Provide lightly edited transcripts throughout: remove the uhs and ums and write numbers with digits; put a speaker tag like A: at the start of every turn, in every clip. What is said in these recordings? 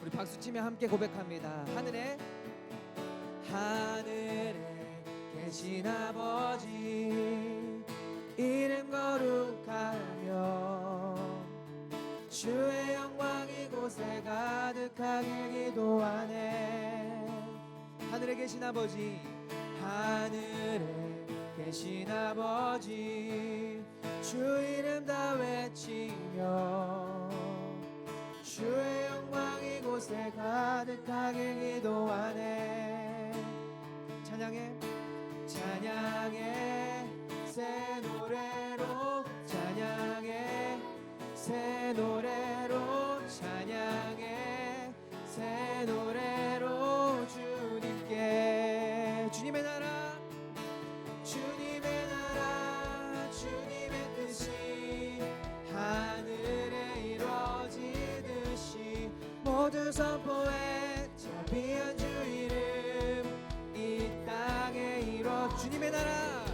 A: 우리 박수치며 함께 고백합니다. 하늘에 계신 아버지 이름 거룩하며 주의 영광 이곳에 가득하게 기도하네. 하늘에 계신 아버지, 하늘에 계신 아버지 주 이름 다 외치며 주의 영광 이곳에 가득하게 기도하네. 찬양해 새 노래로 찬양해 새 노래로 찬양해 새 노래로 주님께 주님의 나라 주님의 뜻이 하늘에 이루어지듯이 모두 선포해 자비한 주 이름 이 땅에 이루어 주님의 나라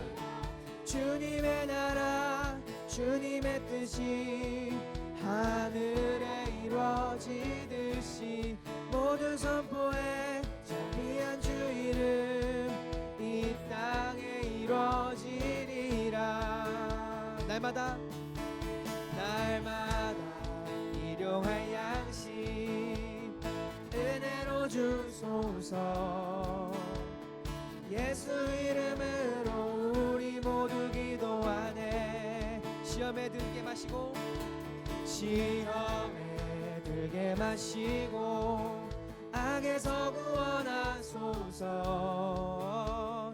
A: 주님의 뜻이 하늘에 이루어지듯이 모두 선포해 자비한 주 이름 이 땅에 이루어지리라. 날마다 일용할 양식 은혜로 주소서. 예수 이름으로 우리 모두 기도하네. 시험에 들게 마시고 악에서 구원하소서.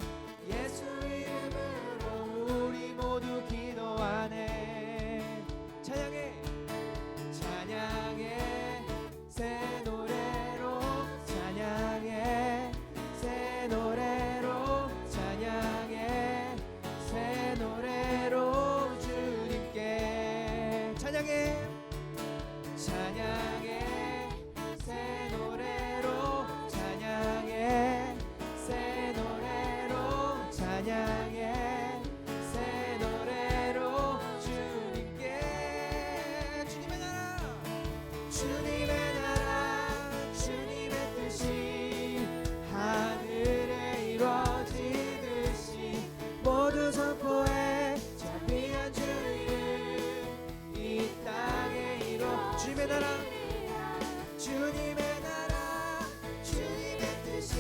A: 예수 이름으로 우리 모두 기도하네. 찬양해 새 노래로 찬양해 새 노래로 찬양해 새 노래로 주님께 찬양해 새 노래로 찬양해 새 노래로 찬양해 새 노래로 주님께 주님의 나라 주님의 뜻이 하늘에 이루어지듯이 모두 선포해 자비한 주 이름 이 땅에 이루어 주님의 나라 주님의 뜻이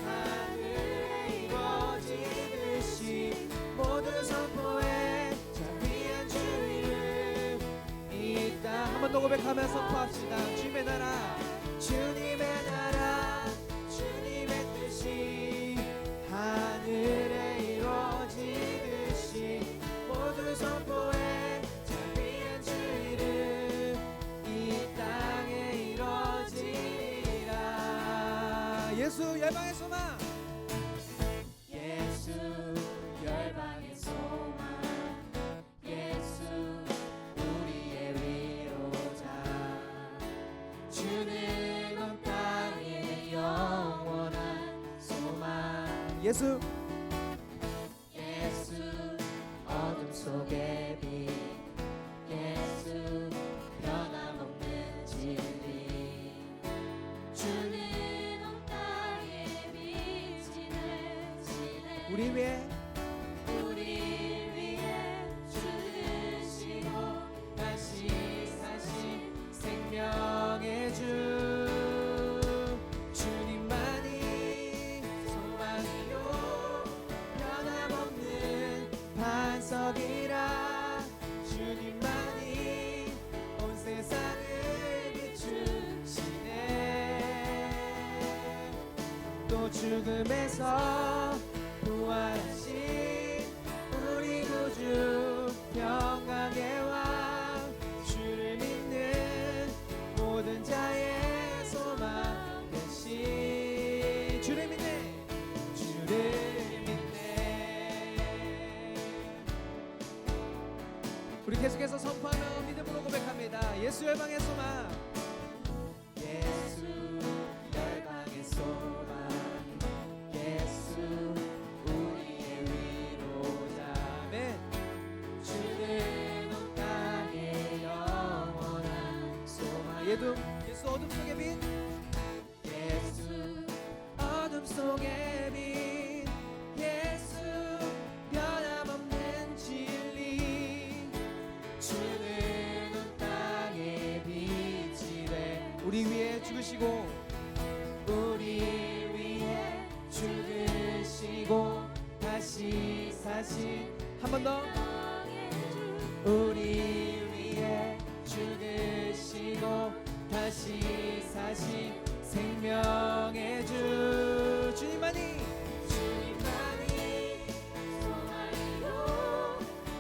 A: 하늘에 이루어지듯이 모두 선포해 자비한 주 이름 이 땅 한 번 더 고백하며 선포합시다. 주님의 나라 주님의 뜻이 하늘에 이루어지듯이 모두 선포해 자비한 주 이름 이 땅에 이루어지리라. 예수 열방의 소망
B: 예수 열방의 소망 예수 우리의 위로자 주는 온 땅의 영원한 소망
A: 예수
B: 어둠 속의 빛 예수 변함없는 진리 주는 온 땅에 비치는
A: 우리 위해
B: 죽으시고
A: 다시 사신 생명의 주 주님만이 소망이요 변함없는 반석이라 주님만이 온 세상을 비추시네. 또 죽음에서 부활하신 우리 구주 평강의 왕 주를 믿는 모든 자의 소망 되신 주를 믿네 우리 계속해서 선포하며 믿음으로 고백합니다. 예수 열방의 소망 예수 열방의 소망 예수 우리의 위로자 아멘. 주는 온 땅의 영원한 소망 예수 어둠 속의 빛
B: 예수
A: 어둠 속의 빛 예수 변함없는 진리
B: 주는 온 땅의 빛이 돼
A: 우리 위에 죽으시고
B: 우리 위해 죽으시고
A: 다시 사신 한 번 더
B: 우리
A: 위에 죽으시고 다시 사신 생명의 주 주님만이
B: 주님만이 소망이요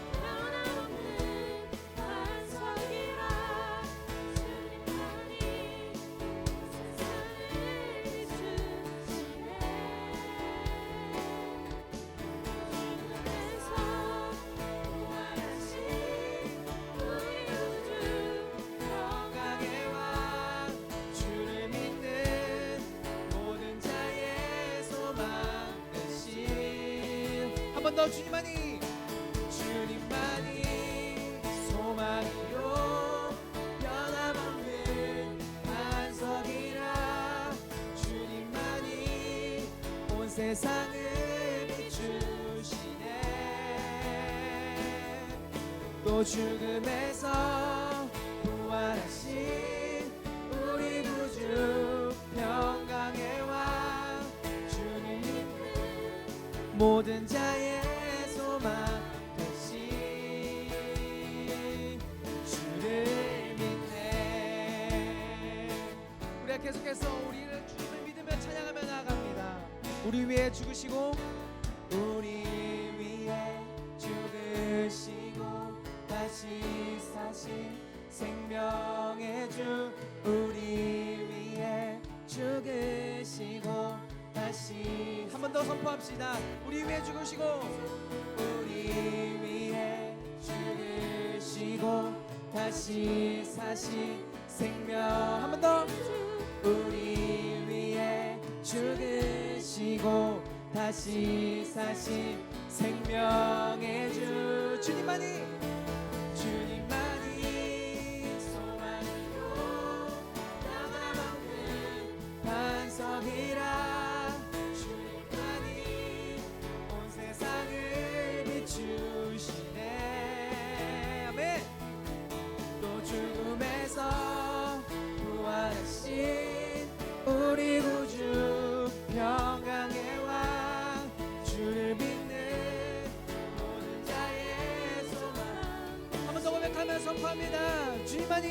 B: 변함없는 반석이라 주님만이 세상을 비추시네 주님께서 부활하신 우리 우주
A: 평강의 왕 주를 믿는 모든 자의 소망 되신 한 번 더 주님만이 소망이요 변함없는 반석이라 주님만이 온 세상을 비추시네 또 죽음에서 부활하신 우리 구주 평강의 왕 주를 믿는 모든 자의 소망 되신 주를 믿네 우리가 계속해서 우리를 주님을 믿으며 찬양하며 나아갑니다 우리 위해 죽으시고 우리 위해 죽으시고 다시 사신 생명의 주 우리 위해 죽으시고 다시 한 번 더 선포합시다 우리 위해 죽으시고 우리 위해 죽으시고 다시 사신 생명 한 번 더 우리 위해 죽으시고 다시 사신 생명의 주 주님만이 소망이요 변함없는 반석이라 주님만이 온 세상을 비추시네 아멘 또 죽음에서 부활하신 우리 구주 평강의 왕 주를 믿는 모든 자의 소망 한 번 더 고백하며 선포합니다 주님만이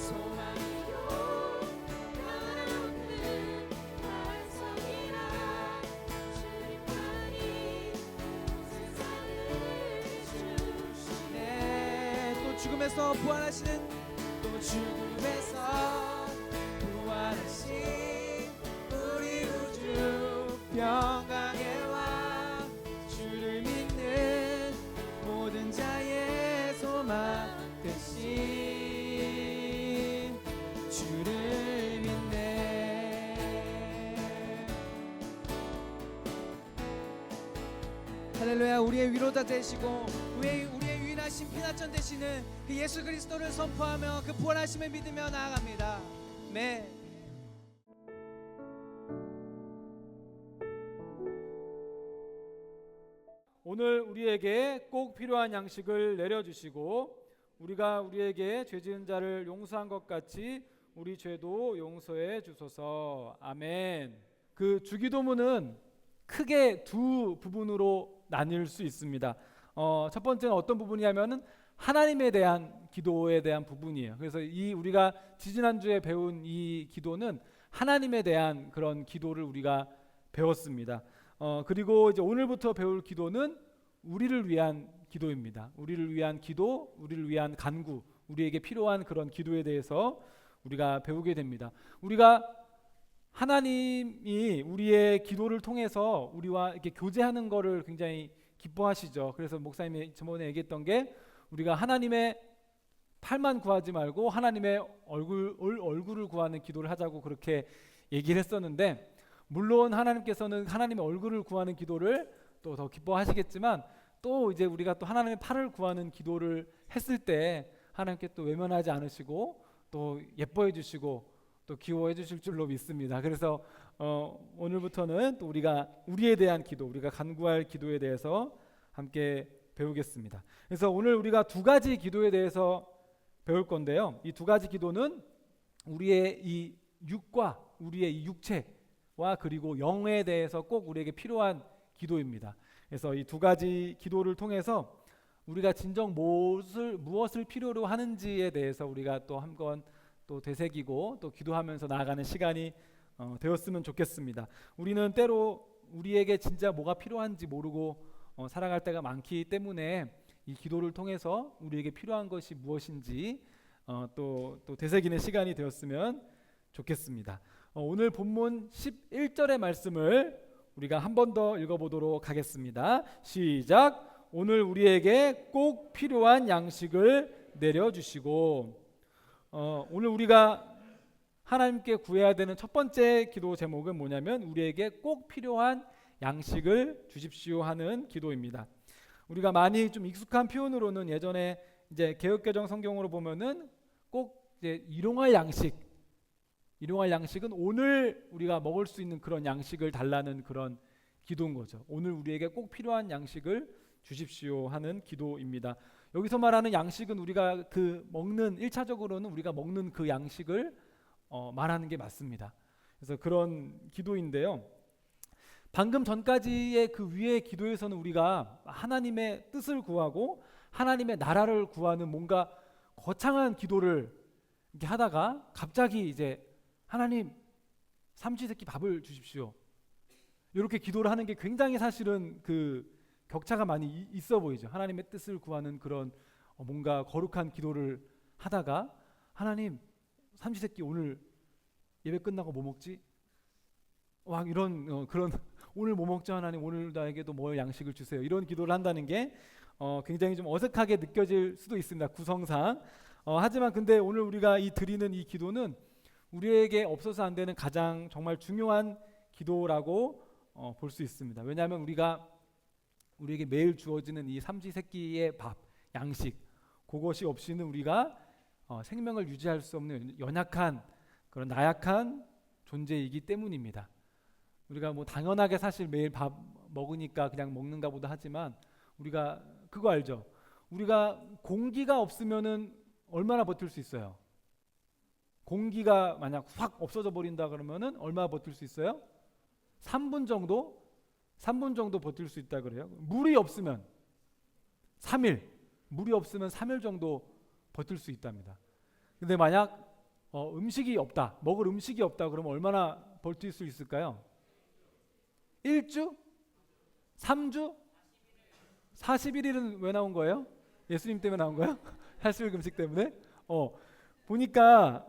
B: 소망이요 변함없는 반석이라 주님만이 온 세상을 비추시네
A: 네, 또 죽음에서 부활하시는 또 죽음에서 부활하신 우리 구주 평강의 왕 주를 믿는 모든 자의 소망 되신 주를 믿네 할렐루야 우리의 위로자 되시고 우리의 유일하신 피난처 되시는 그 예수 그리스도를 선포하며 그 부활하심을 믿으며 나아갑니다 네.
C: 오늘 우리에게 꼭 필요한 양식을 내려주시고 우리가 우리에게 죄 지은 자를 용서한 것 같이 우리 죄도 용서해 주소서. 아멘. 그 주기도문은 크게 두 부분으로 나뉠 수 있습니다. 첫 번째는 어떤 부분이냐면은 하나님에 대한 기도에 대한 부분이에요. 그래서 이 우리가 지지난주에 배운 이 기도는 하나님에 대한 그런 기도를 우리가 배웠습니다. 그리고 이제 오늘부터 배울 기도는 우리를 위한 기도입니다. 우리를 위한 기도, 우리를 위한 간구, 우리에게 필요한 그런 기도에 대해서 우리가 배우게 됩니다. 우리가 하나님이 우리의 기도를 통해서 우리와 이렇게 교제하는 것을 굉장히 기뻐하시죠. 그래서 목사님이 저번에 얘기했던 게 우리가 하나님의 팔만 구하지 말고 하나님의 얼굴을 구하는 기도를 하자고 그렇게 얘기를 했었는데, 물론 하나님께서는 하나님의 얼굴을 구하는 기도를 또 더 기뻐하시겠지만, 또 이제 우리가 또 하나님의 팔을 구하는 기도를 했을 때 하나님께 또 외면하지 않으시고 또 예뻐해 주시고 또 귀여워해 주실 줄로 믿습니다. 그래서 오늘부터는 또 우리가 우리에 대한 기도, 우리가 간구할 기도에 대해서 함께 배우겠습니다. 그래서 오늘 우리가 두 가지 기도에 대해서 배울 건데요. 이 두 가지 기도는 우리의 이 육과 우리의 이 육체와 그리고 영에 대해서 꼭 우리에게 필요한 기도입니다. 그래서 이 두 가지 기도를 통해서 우리가 진정 무엇을 필요로 하는지에 대해서 우리가 또 한번 또 되새기고 또 기도하면서 나아가는 시간이 되었으면 좋겠습니다. 우리는 때로 우리에게 진짜 뭐가 필요한지 모르고 살아갈 때가 많기 때문에 이 기도를 통해서 우리에게 필요한 것이 무엇인지 또 되새기는 시간이 되었으면 좋겠습니다. 오늘 본문 11절의 말씀을 우리가 한 번 더 읽어보도록 하겠습니다. 시작. 오늘 우리에게 꼭 필요한 양식을 내려주시고. 오늘 우리가 하나님께 구해야 되는 첫 번째 기도 제목은 뭐냐면 우리에게 꼭 필요한 양식을 주십시오 하는 기도입니다. 우리가 많이 좀 익숙한 표현으로는 예전에 이제 개역개정 성경으로 보면은 꼭 이제 일용할 양식은 오늘 우리가 먹을 수 있는 그런 양식을 달라는 그런 기도인 거죠. 오늘 우리에게 꼭 필요한 양식을 주십시오 하는 기도입니다. 여기서 말하는 양식은 우리가 그 먹는 1차적으로는 우리가 먹는 그 양식을 말하는 게 맞습니다. 그래서 그런 기도인데요. 방금 전까지의 그 위의 기도에서는 우리가 하나님의 뜻을 구하고 하나님의 나라를 구하는 뭔가 거창한 기도를 이렇게 하다가 갑자기 이제 하나님 삼시세끼 밥을 주십시오. 이렇게 기도를 하는 게 굉장히 사실은 그 격차가 많이 있어 보이죠. 하나님의 뜻을 구하는 그런 뭔가 거룩한 기도를 하다가 하나님 삼시세끼 오늘 예배 끝나고 뭐 먹지? 막 이런 그런 오늘 뭐 먹죠 하나님 오늘 나에게도 뭐 양식을 주세요. 이런 기도를 한다는 게 굉장히 좀 어색하게 느껴질 수도 있습니다. 구성상. 하지만 근데 오늘 우리가 드리는 이 기도는 우리에게 없어서 안 되는 가장 정말 중요한 기도라고 볼 수 있습니다. 왜냐하면 우리에게 매일 주어지는 이 삼시세끼의 밥, 양식 그것이 없이는 우리가 생명을 유지할 수 없는 연약한 그런 나약한 존재이기 때문입니다. 우리가 뭐 당연하게 사실 매일 밥 먹으니까 그냥 먹는가 보다 하지만 우리가 그거 알죠? 우리가 공기가 없으면은 얼마나 버틸 수 있어요? 공기가 만약 확 없어져 버린다 그러면은 얼마 버틸 수 있어요? 3분 정도 버틸 수 있다 그래요. 물이 없으면 3일, 물이 없으면 3일 정도 버틸 수 있답니다. 근데 만약 음식이 없다, 먹을 음식이 없다 그러면 얼마나 버틸 수 있을까요? 1주? 3주? 41일은 왜 나온 거예요? 예수님 때문에 나온 거예요? 40일 금식 때문에? 보니까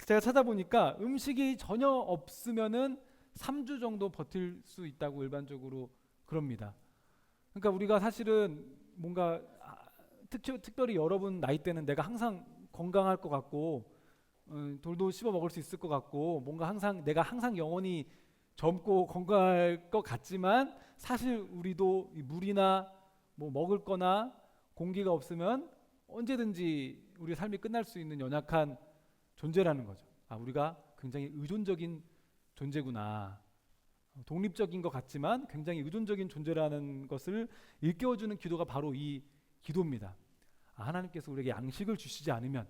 C: 제가 찾아보니까 음식이 전혀 없으면은 3주 정도 버틸 수 있다고 일반적으로 그럽니다. 그러니까 우리가 사실은 뭔가 특별히 여러분 나이 때는 내가 항상 건강할 것 같고 돌도 씹어 먹을 수 있을 것 같고 뭔가 내가 항상 영원히 젊고 건강할 것 같지만 사실 우리도 물이나 뭐 먹을 거나 공기가 없으면 언제든지 우리의 삶이 끝날 수 있는 연약한 존재라는 거죠. 우리가 굉장히 의존적인 존재구나. 독립적인 것 같지만 굉장히 의존적인 존재라는 것을 일깨워주는 기도가 바로 이 기도입니다. 하나님께서 우리에게 양식을 주시지 않으면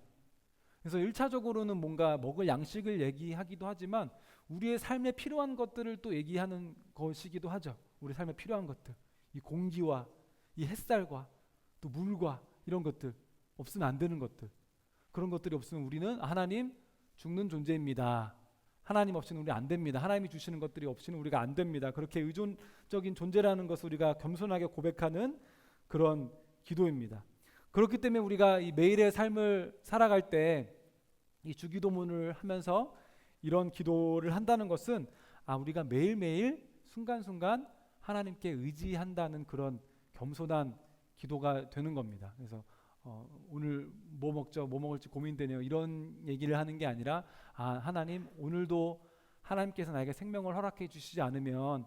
C: 그래서 1차적으로는 뭔가 먹을 양식을 얘기하기도 하지만 우리의 삶에 필요한 것들을 또 얘기하는 것이기도 하죠. 우리 삶에 필요한 것들, 이 공기와 이 햇살과 또 물과 이런 것들 없으면 안 되는 것들 그런 것들이 없으면 우리는 하나님 죽는 존재입니다. 하나님 없이는 우리 안 됩니다. 하나님이 주시는 것들이 없이는 우리가 안 됩니다. 그렇게 의존적인 존재라는 것을 우리가 겸손하게 고백하는 그런 기도입니다. 그렇기 때문에 우리가 이 매일의 삶을 살아갈 때 이 주기도문을 하면서 이런 기도를 한다는 것은 우리가 매일매일 순간순간 하나님께 의지한다는 그런 겸손한 기도가 되는 겁니다. 그래서 오늘 뭐 먹죠? 뭐 먹을지 고민되네요. 이런 얘기를 하는 게 아니라 하나님 오늘도 하나님께서 나에게 생명을 허락해 주시지 않으면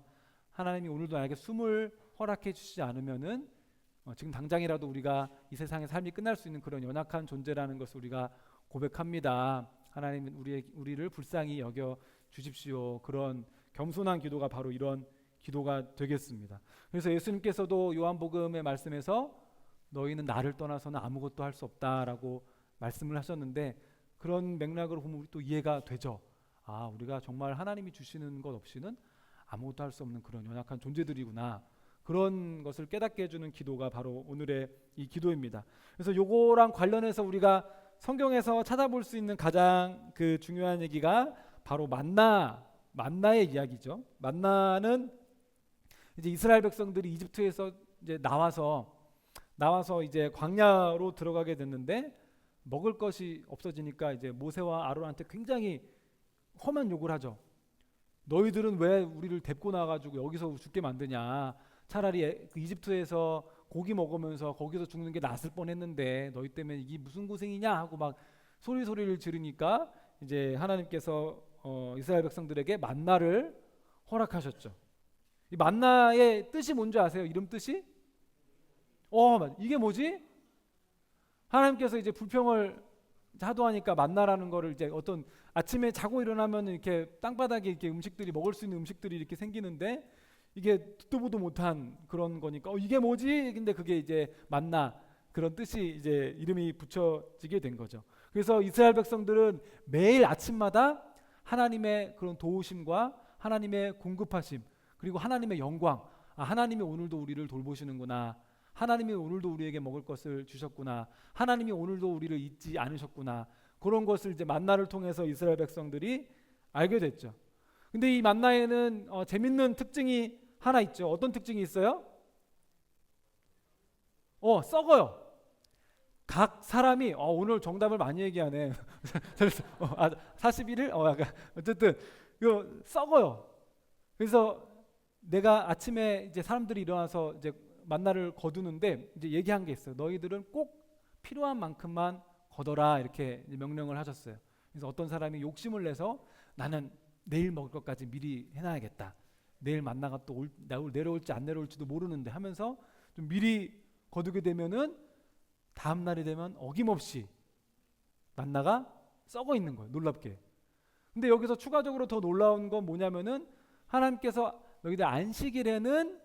C: 하나님이 오늘도 나에게 숨을 허락해 주시지 않으면은 지금 당장이라도 우리가 이 세상의 삶이 끝날 수 있는 그런 연약한 존재라는 것을 우리가 고백합니다. 하나님은 우리를 불쌍히 여겨 주십시오. 그런 겸손한 기도가 바로 이런 기도가 되겠습니다. 그래서 예수님께서도 요한복음의 말씀에서 너희는 나를 떠나서는 아무것도 할 수 없다라고 말씀을 하셨는데, 그런 맥락으로 보면 우리 또 이해가 되죠. 우리가 정말 하나님이 주시는 것 없이는 아무것도 할 수 없는 그런 연약한 존재들이구나. 그런 것을 깨닫게 해주는 기도가 바로 오늘의 이 기도입니다. 그래서 요거랑 관련해서 우리가 성경에서 찾아볼 수 있는 가장 그 중요한 얘기가 바로 만나의 이야기죠. 만나는 이제 이스라엘 백성들이 이집트에서 이제 나와서 이제 광야로 들어가게 됐는데, 먹을 것이 없어지니까 이제 모세와 아론한테 굉장히 험한 욕을 하죠. 너희들은 왜 우리를 데리고 나가지고 여기서 죽게 만드냐? 차라리 그 이집트에서 고기 먹으면서 거기서 죽는 게 낫을 뻔했는데 너희 때문에 이게 무슨 고생이냐 하고 막 소리를 지르니까 이제 하나님께서 이스라엘 백성들에게 만나를 허락하셨죠. 이 만나의 뜻이 뭔지 아세요? 이름 뜻이? 이게 뭐지? 하나님께서 이제 불평을 하도 하니까 만나라는 거를 이제 어떤 아침에 자고 일어나면 이렇게 땅바닥에 이렇게 음식들이, 먹을 수 있는 음식들이 이렇게 생기는데, 이게 듣도 보도 못한 그런 거니까 이게 뭐지? 근데 그게 이제 만나, 그런 뜻이 이제 이름이 붙여지게 된 거죠. 그래서 이스라엘 백성들은 매일 아침마다 하나님의 그런 도우심과 하나님의 공급하심, 그리고 하나님의 영광, 하나님이 오늘도 우리를 돌보시는구나, 하나님이 오늘도 우리에게 먹을 것을 주셨구나, 하나님이 오늘도 우리를 잊지 않으셨구나, 그런 것을 이제 만나를 통해서 이스라엘 백성들이 알게 됐죠. 근데 이 만나에는 재밌는 특징이 하나 있죠. 어떤 특징이 있어요? 썩어요. 각 사람이 오늘 정답을 많이 얘기하네. 41일? 약간 어쨌든 이거 썩어요. 그래서 내가 아침에 이제 사람들이 일어나서 이제 만나를 거두는데 이제 얘기한 게 있어요. 너희들은 꼭 필요한 만큼만 거둬라, 이렇게 명령을 하셨어요. 그래서 어떤 사람이 욕심을 내서 나는 내일 먹을 것까지 미리 해놔야겠다. 내일 만나가 또 내려올지 안 내려올지도 모르는데 하면서 좀 미리 거두게 되면은 다음 날이 되면 어김없이 만나가 썩어 있는 거예요. 놀랍게. 근데 여기서 추가적으로 더 놀라운 건 뭐냐면은 하나님께서 너희들 안식일에는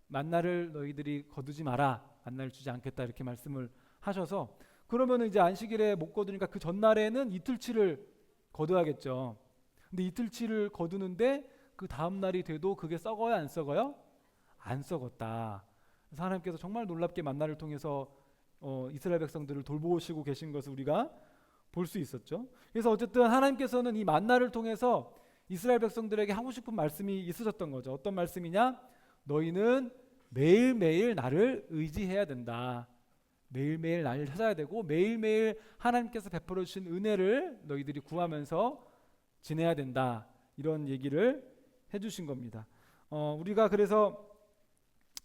C: 만나를 너희들이 거두지 마라, 만나를 주지 않겠다, 이렇게 말씀을 하셔서, 그러면은 이제 안식일에 못 거두니까 그 전날에는 이틀치를 거둬야겠죠. 근데 이틀치를 거두는데 그 다음 날이 돼도 그게 썩어요, 안 썩어요? 안 썩었다. 그래서 하나님께서 정말 놀랍게 만나를 통해서 이스라엘 백성들을 돌보시고 계신 것을 우리가 볼 수 있었죠. 그래서 어쨌든 하나님께서는 이 만나를 통해서 이스라엘 백성들에게 하고 싶은 말씀이 있으셨던 거죠. 어떤 말씀이냐? 너희는 매일매일 나를 의지해야 된다. 매일매일 나를 찾아야 되고 매일매일 하나님께서 베풀어 주신 은혜를 너희들이 구하면서 지내야 된다. 이런 얘기를 해주신 겁니다. 우리가 그래서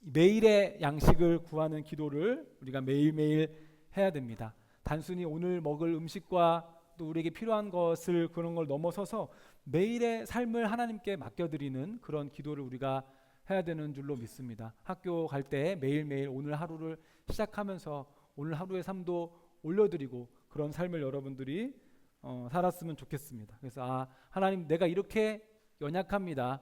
C: 매일의 양식을 구하는 기도를 우리가 매일매일 해야 됩니다. 단순히 오늘 먹을 음식과 또 우리에게 필요한 것을, 그런 걸 넘어서서 매일의 삶을 하나님께 맡겨드리는 그런 기도를 우리가 해야 되는 줄로 믿습니다. 학교 갈 때 매일매일 오늘 하루를 시작하면서 오늘 하루의 삶도 올려드리고 그런 삶을 여러분들이 살았으면 좋겠습니다. 그래서 하나님, 내가 이렇게 연약합니다.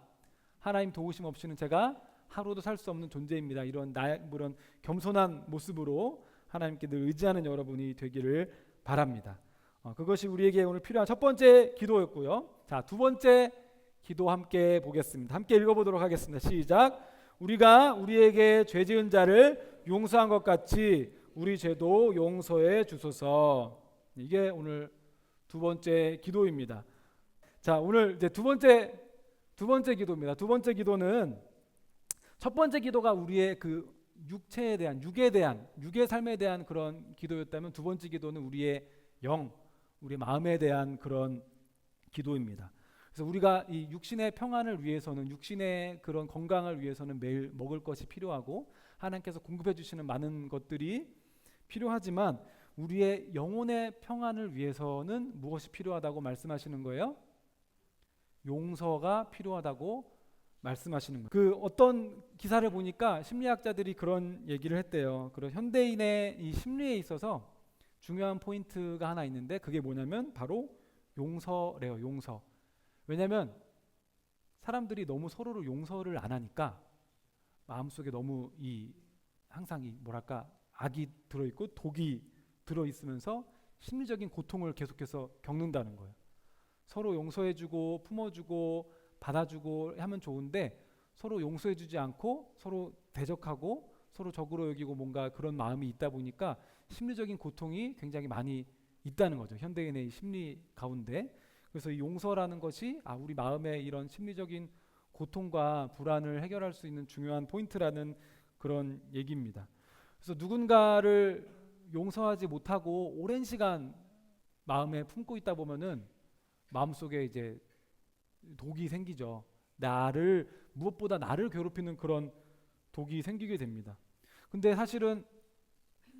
C: 하나님 도우심 없이는 제가 하루도 살 수 없는 존재입니다. 이런 그런 겸손한 모습으로 하나님께 늘 의지하는 여러분이 되기를 바랍니다. 그것이 우리에게 오늘 필요한 첫 번째 기도였고요. 자, 두 번째 기도 함께 보겠습니다. 함께 읽어보도록 하겠습니다. 시작. 우리가 우리에게 죄 지은 자를 용서한 것 같이 우리 죄도 용서해 주소서. 이게 오늘 두 번째 기도입니다. 자, 오늘 이제 두 번째 기도입니다. 두 번째 기도는, 첫 번째 기도가 우리의 그 육체에 대한, 육의 삶에 대한 그런 기도였다면, 두 번째 기도는 우리의 우리의 마음에 대한 그런 기도입니다. 그래서 우리가 이 육신의 평안을 위해서는, 육신의 그런 건강을 위해서는 매일 먹을 것이 필요하고 하나님께서 공급해 주시는 많은 것들이 필요하지만, 우리의 영혼의 평안을 위해서는 무엇이 필요하다고 말씀하시는 거예요? 용서가 필요하다고 말씀하시는 거예요. 그 어떤 기사를 보니까 심리학자들이 그런 얘기를 했대요. 그런 현대인의 이 심리에 있어서 중요한 포인트가 하나 있는데 그게 뭐냐면 바로 용서래요. 용서. 왜냐하면 사람들이 너무 서로를 용서를 안 하니까 마음속에 너무 항상 뭐랄까 악이 들어있고 독이 들어있으면서 심리적인 고통을 계속해서 겪는다는 거예요. 서로 용서해주고 품어주고 받아주고 하면 좋은데 서로 용서해주지 않고 서로 대적하고 서로 적으로 여기고 뭔가 그런 마음이 있다 보니까 심리적인 고통이 굉장히 많이 있다는 거죠. 현대인의 심리 가운데. 그래서 이 용서라는 것이 우리 마음의 이런 심리적인 고통과 불안을 해결할 수 있는 중요한 포인트라는 그런 얘기입니다. 그래서 누군가를 용서하지 못하고 오랜 시간 마음에 품고 있다 보면은 마음속에 이제 독이 생기죠. 무엇보다 나를 괴롭히는 그런 독이 생기게 됩니다. 근데 사실은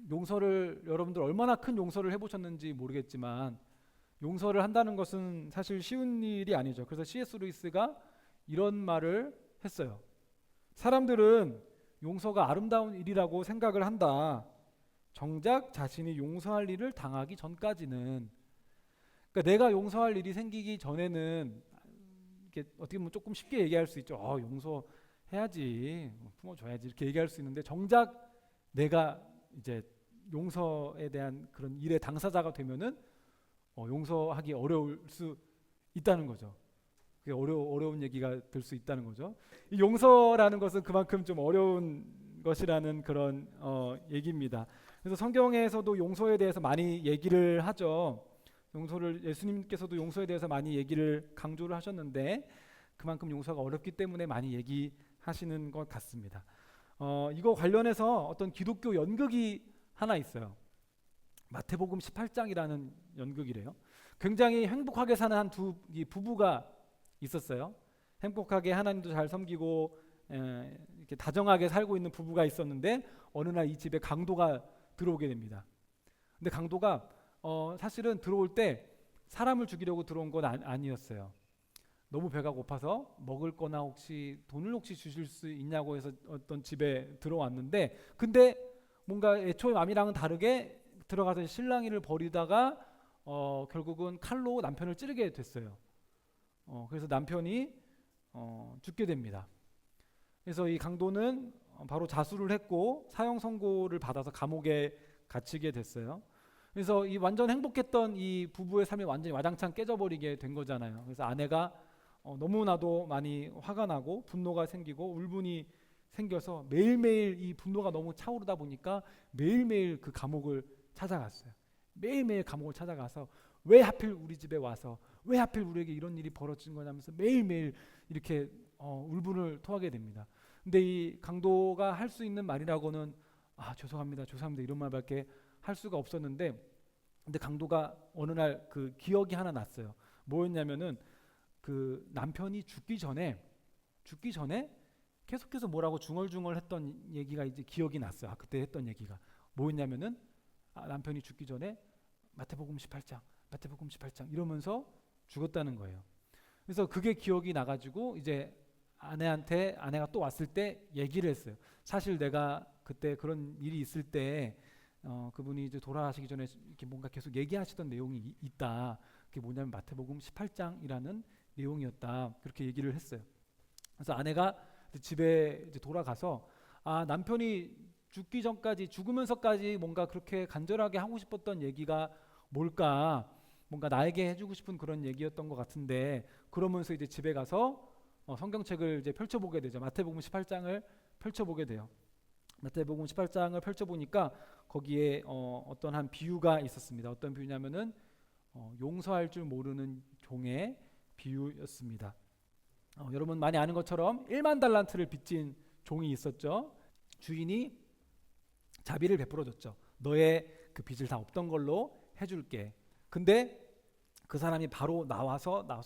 C: 용서를 여러분들 얼마나 큰 용서를 해보셨는지 모르겠지만 용서를 한다는 것은 사실 쉬운 일이 아니죠. 그래서 C.S. 루이스가 이런 말을 했어요. 사람들은 용서가 아름다운 일이라고 생각을 한다. 정작 자신이 용서할 일을 당하기 전까지는. 그러니까 내가 용서할 일이 생기기 전에는 이렇게 어떻게 보면 조금 쉽게 얘기할 수 있죠. 용서해야지, 품어줘야지 이렇게 얘기할 수 있는데 정작 내가 이제 용서에 대한 그런 일의 당사자가 되면은 용서하기 어려울 수 있다는 거죠. 그게 어려운 얘기가 될 수 있다는 거죠. 이 용서라는 것은 그만큼 좀 어려운 것이라는 그런 얘기입니다. 그래서 성경에서도 용서에 대해서 많이 얘기를 하죠. 예수님께서도 용서에 대해서 많이 얘기를 강조를 하셨는데 그만큼 용서가 어렵기 때문에 많이 얘기하시는 것 같습니다. 이거 관련해서 어떤 기독교 연극이 하나 있어요. 마태복음 18장이라는 연극이래요. 굉장히 행복하게 사는 이 부부가 있었어요. 행복하게 하나님도 잘 섬기고 이렇게 다정하게 살고 있는 부부가 있었는데 어느 날 이 집에 강도가 들어오게 됩니다. 근데 강도가 사실은 들어올 때 사람을 죽이려고 들어온 건 아니었어요. 너무 배가 고파서 먹을 거나 돈을 주실 수 있냐고 해서 어떤 집에 들어왔는데 근데 뭔가 애초에 마음이랑은 다르게 들어가서 실랑이를 벌이다가 결국은 칼로 남편을 찌르게 됐어요. 그래서 남편이 죽게 됩니다. 그래서 이 강도는 바로 자수를 했고 사형 선고를 받아서 감옥에 갇히게 됐어요. 그래서 이 완전 행복했던 이 부부의 삶이 완전히 와장창 깨져버리게 된 거잖아요. 그래서 아내가 너무나도 많이 화가 나고 분노가 생기고 울분이 생겨서 매일매일 이 분노가 너무 차오르다 보니까 매일매일 그 감옥을 찾아갔어요. 매일매일 감옥을 찾아가서 왜 하필 우리 집에 와서 왜 하필 우리에게 이런 일이 벌어진 거냐면서 매일매일 이렇게 울분을 토하게 됩니다. 근데 이 강도가 할 수 있는 말이라고는 죄송합니다 이런 말밖에 할 수가 없었는데 근데 강도가 어느 날 그 기억이 하나 났어요. 뭐였냐면은 그 남편이 죽기 전에 계속해서 뭐라고 중얼중얼 했던 얘기가 이제 기억이 났어요. 그때 했던 얘기가 뭐였냐면은 남편이 죽기 전에 마태복음 18장 이러면서 죽었다는 거예요. 그래서 그게 기억이 나가지고 이제 아내가 또 왔을 때 얘기를 했어요. 사실 내가 그때 그런 일이 있을 때 그분이 이제 돌아가시기 전에 이렇게 뭔가 계속 얘기하시던 내용이 있다. 그게 뭐냐면 마태복음 18장이라는 내용이었다. 그렇게 얘기를 했어요. 그래서 아내가 집에 이제 돌아가서 남편이 죽기 전까지 죽으면서까지 뭔가 그렇게 간절하게 하고 싶었던 얘기가 뭘까? 뭔가 나에게 해주고 싶은 그런 얘기였던 것 같은데 그러면서 이제 집에 가서 성경책을 이제 펼쳐보게 되죠. 마태복음 18장을 펼쳐보게 돼요. 마태복음 18장을 펼쳐보니까 거기에 어떤 한 비유가 있었습니다. 어떤 비유냐면은 용서할 줄 모르는 종의 비유였습니다. 여러분 많이 아는 것처럼 1만 달란트를 빚진 종이 있었죠. 주인이 자비를 베풀어줬죠. 너의 그 빚을 다 없던 걸로 해줄게. 근데 그 사람이 바로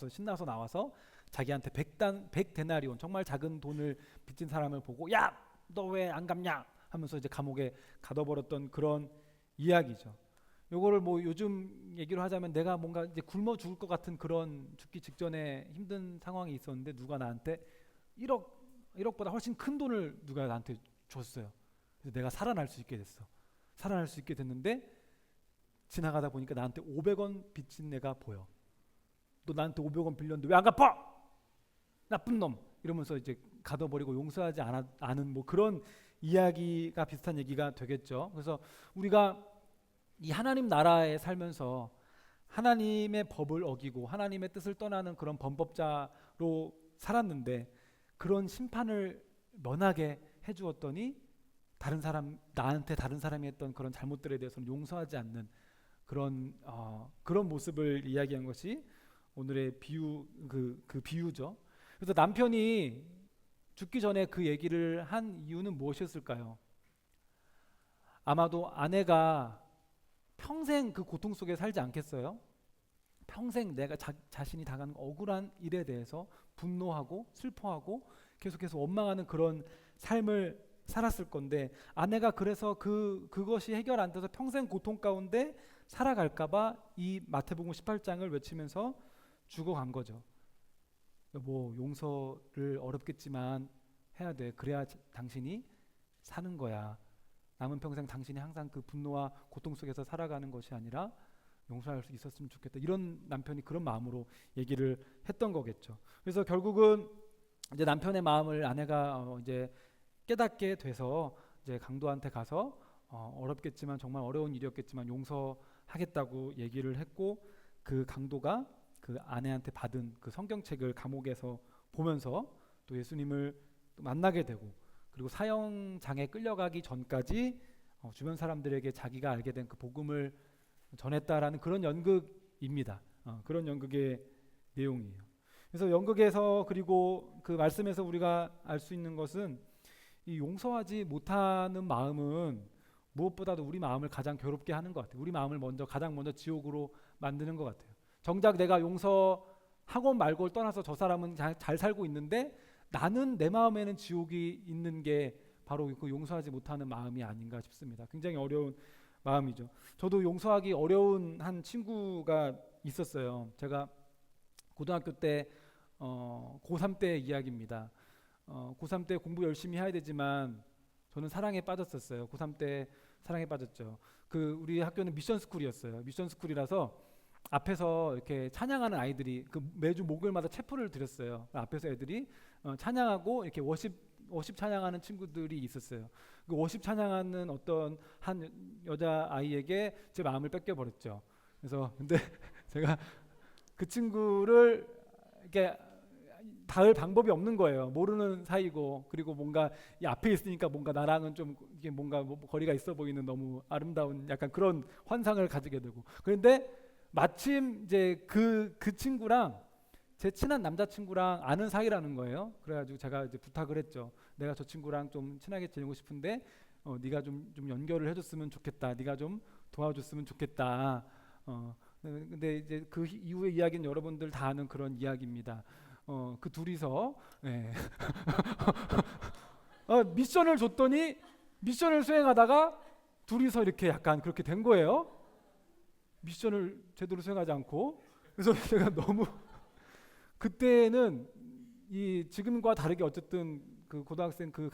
C: 신나서 나와서 자기한테 100데나리온 정말 작은 돈을 빚진 사람을 보고 야! 너 왜 안 갚냐? 하면서 이제 감옥에 가둬버렸던 그런 이야기죠. 요거를 뭐 요즘 얘기로 하자면 내가 뭔가 이제 굶어 죽을 것 같은 그런 죽기 직전에 힘든 상황이 있었는데 누가 나한테 1억보다 훨씬 큰 돈을 누가 나한테 줬어요. 그래서 내가 살아날 수 있게 됐어. 살아날 수 있게 됐는데 지나가다 보니까 나한테 500원 빚진 애가 보여. 너 나한테 500원 빌렸는데 왜 안 갚아? 나쁜 놈! 이러면서 이제 가둬버리고 용서하지 않은 뭐 그런 이야기가 비슷한 얘기가 되겠죠. 그래서 우리가 이 하나님 나라에 살면서 하나님의 법을 어기고 하나님의 뜻을 떠나는 그런 범법자로 살았는데 그런 심판을 면하게 해주었더니 나한테 다른 사람이 했던 그런 잘못들에 대해서는 용서하지 않는 그런 모습을 이야기한 것이 오늘의 그 비유죠. 그래서 남편이 죽기 전에 그 얘기를 한 이유는 무엇이었을까요? 아마도 아내가 평생 그 고통 속에 살지 않겠어요? 평생 내가 자신이 당한 억울한 일에 대해서 분노하고 슬퍼하고 계속해서 원망하는 그런 삶을 살았을 건데 아내가 그래서 그것이 해결 안 돼서 평생 고통 가운데 살아갈까봐 이 마태복음 18장을 외치면서 죽어간 거죠. 뭐 용서를 어렵겠지만 해야 돼. 그래야 당신이 사는 거야. 남은 평생 당신이 항상 그 분노와 고통 속에서 살아가는 것이 아니라 용서할 수 있었으면 좋겠다. 이런 남편이 그런 마음으로 얘기를 했던 거겠죠. 그래서 결국은 이제 남편의 마음을 아내가 이제 깨닫게 돼서 이제 강도한테 가서 어렵겠지만 정말 어려운 일이었겠지만 용서하겠다고 얘기를 했고 그 강도가 그 아내한테 받은 그 성경책을 감옥에서 보면서 또 예수님을 또 만나게 되고 그리고 사형장에 끌려가기 전까지 주변 사람들에게 자기가 알게 된 그 복음을 전했다라는 그런 연극입니다. 그런 연극의 내용이에요. 그래서 연극에서 그리고 그 말씀에서 우리가 알 수 있는 것은 이 용서하지 못하는 마음은 무엇보다도 우리 마음을 가장 괴롭게 하는 것 같아요. 우리 마음을 가장 먼저 지옥으로 만드는 것 같아요. 정작 내가 용서하고 말고를 떠나서 저 사람은 잘 살고 있는데 나는 내 마음에는 지옥이 있는 게 바로 그 용서하지 못하는 마음이 아닌가 싶습니다. 굉장히 어려운 마음이죠. 저도 용서하기 어려운 한 친구가 있었어요. 제가 고등학교 때 고3 때 이야기입니다. 고3 때 공부 열심히 해야 되지만 저는 사랑에 빠졌었어요. 고3 때 사랑에 빠졌죠. 우리 학교는 미션 스쿨이었어요. 미션 스쿨이라서 앞에서 이렇게 찬양하는 아이들이 매주 목요일마다 체프를 드렸어요. 앞에서 애들이 찬양하고 이렇게 워십 찬양하는 친구들이 있었어요. 그 워십 찬양하는 어떤 한 여자 아이에게 제 마음을 뺏겨 버렸죠. 그래서 근데 제가 그 친구를 이렇게 닿을 방법이 없는 거예요. 모르는 사이고 그리고 뭔가 이 앞에 있으니까 뭔가 나랑은 좀 이게 뭔가 거리가 있어 보이는 너무 아름다운 약간 그런 환상을 가지게 되고 그런데 마침 이제 그 친구랑 제 친한 남자친구랑 아는 사이라는 거예요. 그래가지고 제가 이제 부탁을 했죠. 내가 저 친구랑 좀 친하게 지내고 싶은데 네가 좀 연결을 해줬으면 좋겠다. 네가 좀 도와줬으면 좋겠다. 근데 이제 그 이후의 이야기는 여러분들 다 아는 그런 이야기입니다. 그 둘이서 네. 미션을 줬더니 미션을 수행하다가 둘이서 이렇게 약간 그렇게 된 거예요. 미션을 제대로 수행하지 않고 그래서 제가 너무 그때는 이 지금과 다르게 어쨌든 그 고등학생 그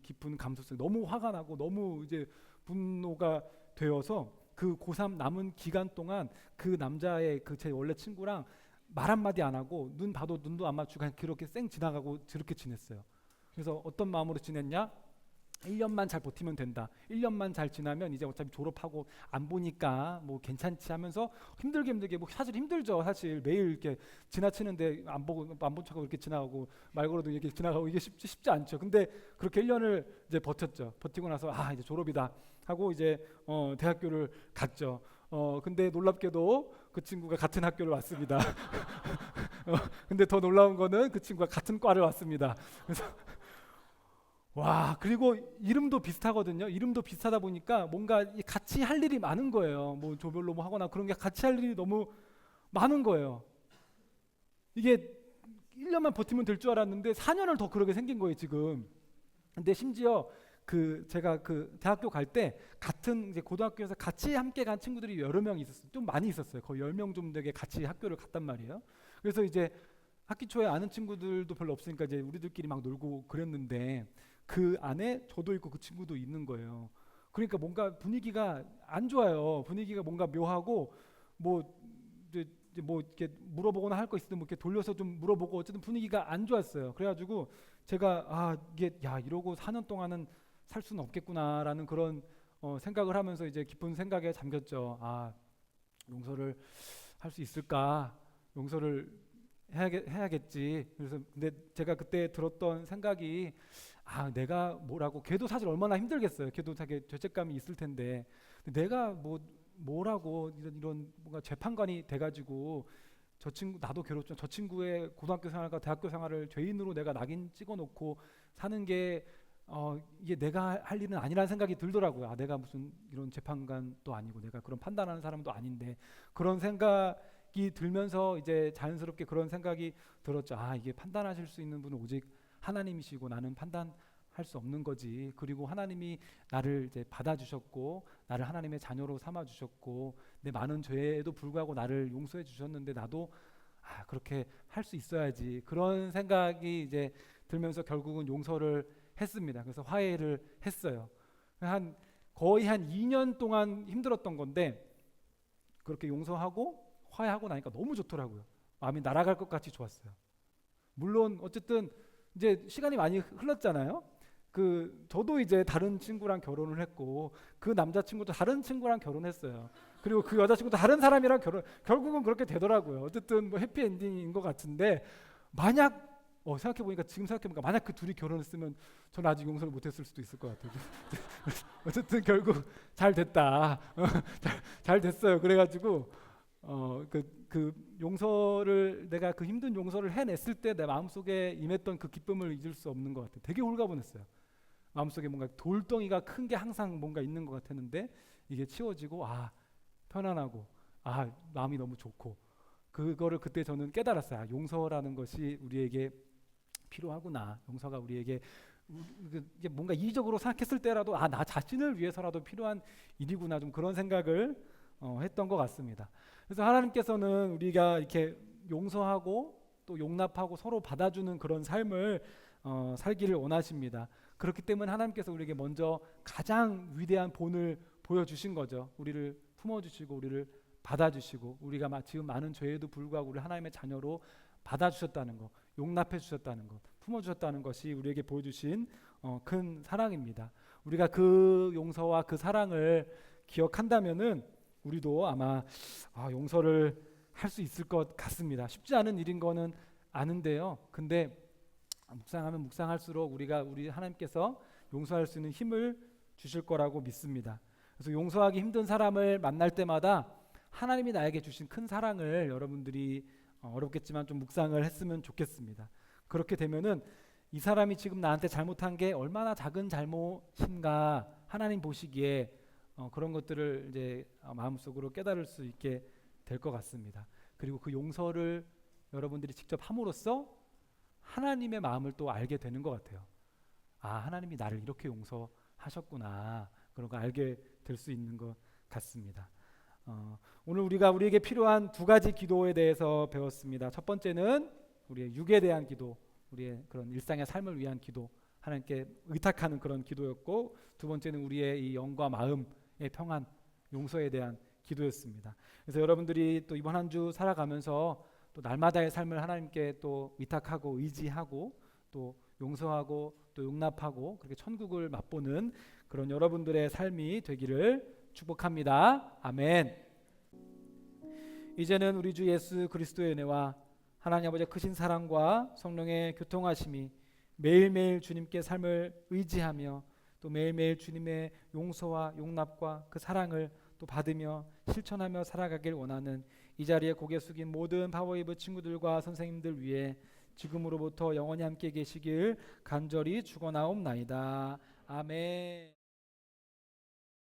C: 깊은 감수성 너무 화가 나고 너무 이제 분노가 되어서 그 고3 남은 기간 동안 그 남자의 그 제 원래 친구랑 말 한마디 안 하고 눈 봐도 눈도 안 맞추고 그냥 그렇게 쌩 지나가고 저렇게 지냈어요. 그래서 어떤 마음으로 지냈냐? 1년만 잘 버티면 된다. 1년만 잘 지나면 이제 어차피 졸업하고 안 보니까 뭐 괜찮지 하면서 힘들게 뭐 사실 힘들죠. 사실 매일 이렇게 지나치는데 안 본 척하고 이렇게 지나가고 말 걸어도 이렇게 지나가고 이게 쉽지 않죠. 근데 그렇게 1년을 이제 버텼죠. 버티고 나서 이제 졸업이다 하고 이제 대학교를 갔죠. 근데 놀랍게도 그 친구가 같은 학교를 왔습니다. 근데 더 놀라운 거는 그 친구가 같은 과를 왔습니다. 그래서 와, 그리고 이름도 비슷하거든요. 이름도 비슷하다 보니까 뭔가 같이 할 일이 많은 거예요. 뭐 조별로 뭐 하거나 그런 게 같이 할 일이 너무 많은 거예요. 이게 1년만 버티면 될 줄 알았는데 4년을 더 그러게 생긴 거예요, 지금. 근데 심지어 제가 대학교 갈 때 같은 이제 고등학교에서 같이 함께 간 친구들이 여러 명 있었어요. 좀 많이 있었어요. 거의 10명 좀 되게 같이 학교를 갔단 말이에요. 그래서 이제 학기 초에 아는 친구들도 별로 없으니까 이제 우리들끼리 막 놀고 그랬는데 그 안에 저도 있고 그 친구도 있는 거예요. 그러니까 뭔가 분위기가 안 좋아요. 분위기가 뭔가 묘하고 뭐 이제 뭐 이렇게 물어보거나 할 거 있으면 뭐 이렇게 돌려서 좀 물어보고 어쨌든 분위기가 안 좋았어요. 그래가지고 제가 이게 야 이러고 4년 동안은 살 수는 없겠구나라는 그런 생각을 하면서 이제 깊은 생각에 잠겼죠. 용서를 할 수 있을까? 용서를 해야겠지. 그래서 근데 제가 그때 들었던 생각이 내가 뭐라고 걔도 사실 얼마나 힘들겠어요. 걔도 자기 죄책감이 있을 텐데 내가 뭐라고 이런 뭔가 재판관이 돼가지고 저 친구 나도 괴롭죠. 저 친구의 고등학교 생활과 대학교 생활을 죄인으로 내가 낙인 찍어놓고 사는 게 이게 내가 할 일은 아니라는 생각이 들더라고요. 내가 무슨 이런 재판관도 아니고 내가 그런 판단하는 사람도 아닌데 그런 생각이 들면서 이제 자연스럽게 그런 생각이 들었죠. 이게 판단하실 수 있는 분은 오직 하나님이시고 나는 판단할 수 없는 거지. 그리고 하나님이 나를 이제 받아주셨고 나를 하나님의 자녀로 삼아주셨고 내 많은 죄에도 불구하고 나를 용서해 주셨는데 나도 그렇게 할 수 있어야지. 그런 생각이 이제 들면서 결국은 용서를 했습니다. 그래서 화해를 했어요. 거의 한 2년 동안 힘들었던 건데 그렇게 용서하고 화해하고 나니까 너무 좋더라고요. 마음이 날아갈 것 같이 좋았어요. 물론 어쨌든 이제 시간이 많이 흘렀잖아요. 저도 이제 다른 친구랑 결혼을 했고 그 남자친구도 다른 친구랑 결혼했어요. 그리고 그 여자친구도 다른 사람이랑 결국은 그렇게 되더라고요. 어쨌든 뭐 해피엔딩인 것 같은데 만약 지금 생각해보니까 만약 그 둘이 결혼했으면 저는 아직 용서를 못했을 수도 있을 것 같아요. 어쨌든 결국 잘 됐다. 잘 됐어요. 그래가지고 용서를 내가 그 힘든 용서를 해냈을 때 내 마음속에 임했던 그 기쁨을 잊을 수 없는 것 같아요. 되게 홀가분했어요. 마음속에 뭔가 돌덩이가 큰 게 항상 뭔가 있는 것 같았는데 이게 치워지고 편안하고 마음이 너무 좋고 그거를 그때 저는 깨달았어요. 용서라는 것이 우리에게 필요하구나. 용서가 우리에게 이게 뭔가 이기적으로 생각했을 때라도 나 자신을 위해서라도 필요한 일이구나. 좀 그런 생각을 했던 것 같습니다. 그래서 하나님께서는 우리가 이렇게 용서하고 또 용납하고 서로 받아주는 그런 삶을 살기를 원하십니다. 그렇기 때문에 하나님께서 우리에게 먼저 가장 위대한 본을 보여주신 거죠. 우리를 품어주시고 우리를 받아주시고 우리가 지금 많은 죄에도 불구하고 우리 하나님의 자녀로 받아주셨다는 것, 용납해 주셨다는 것, 품어주셨다는 것이 우리에게 보여주신 큰 사랑입니다. 우리가 그 용서와 그 사랑을 기억한다면은 우리도 아마 용서를 할 수 있을 것 같습니다. 쉽지 않은 일인 거는 아는데요. 근데 묵상하면 묵상할수록 우리 하나님께서 용서할 수 있는 힘을 주실 거라고 믿습니다. 그래서 용서하기 힘든 사람을 만날 때마다 하나님이 나에게 주신 큰 사랑을 여러분들이 어렵겠지만 좀 묵상을 했으면 좋겠습니다. 그렇게 되면은 이 사람이 지금 나한테 잘못한 게 얼마나 작은 잘못인가 하나님 보시기에 그런 것들을 이제 마음속으로 깨달을 수 있게 될 것 같습니다. 그리고 그 용서를 여러분들이 직접 함으로써 하나님의 마음을 또 알게 되는 것 같아요. 하나님이 나를 이렇게 용서하셨구나. 그런 거 알게 될 수 있는 것 같습니다. 오늘 우리에게 필요한 두 가지 기도에 대해서 배웠습니다. 첫 번째는 우리의 육에 대한 기도, 우리의 그런 일상의 삶을 위한 기도, 하나님께 의탁하는 그런 기도였고, 두 번째는 우리의 이 영과 마음의 평안, 용서에 대한 기도였습니다. 그래서 여러분들이 또 이번 한 주 살아가면서 또 날마다의 삶을 하나님께 또 의탁하고 의지하고 또 용서하고 또 용납하고 그렇게 천국을 맛보는 그런 여러분들의 삶이 되기를 축복합니다. 아멘. 이제는 우리 주 예수 그리스도의 은혜와 하나님 아버지의 크신 사랑과 성령의 교통하심이 매일매일 주님께 삶을 의지하며 또 매일매일 주님의 용서와 용납과 그 사랑을 또 받으며 실천하며 살아가길 원하는 이 자리에 고개 숙인 모든 파워웨이브 친구들과 선생님들 위해 지금으로부터 영원히 함께 계시길 간절히 축원하옵나이다. 아멘.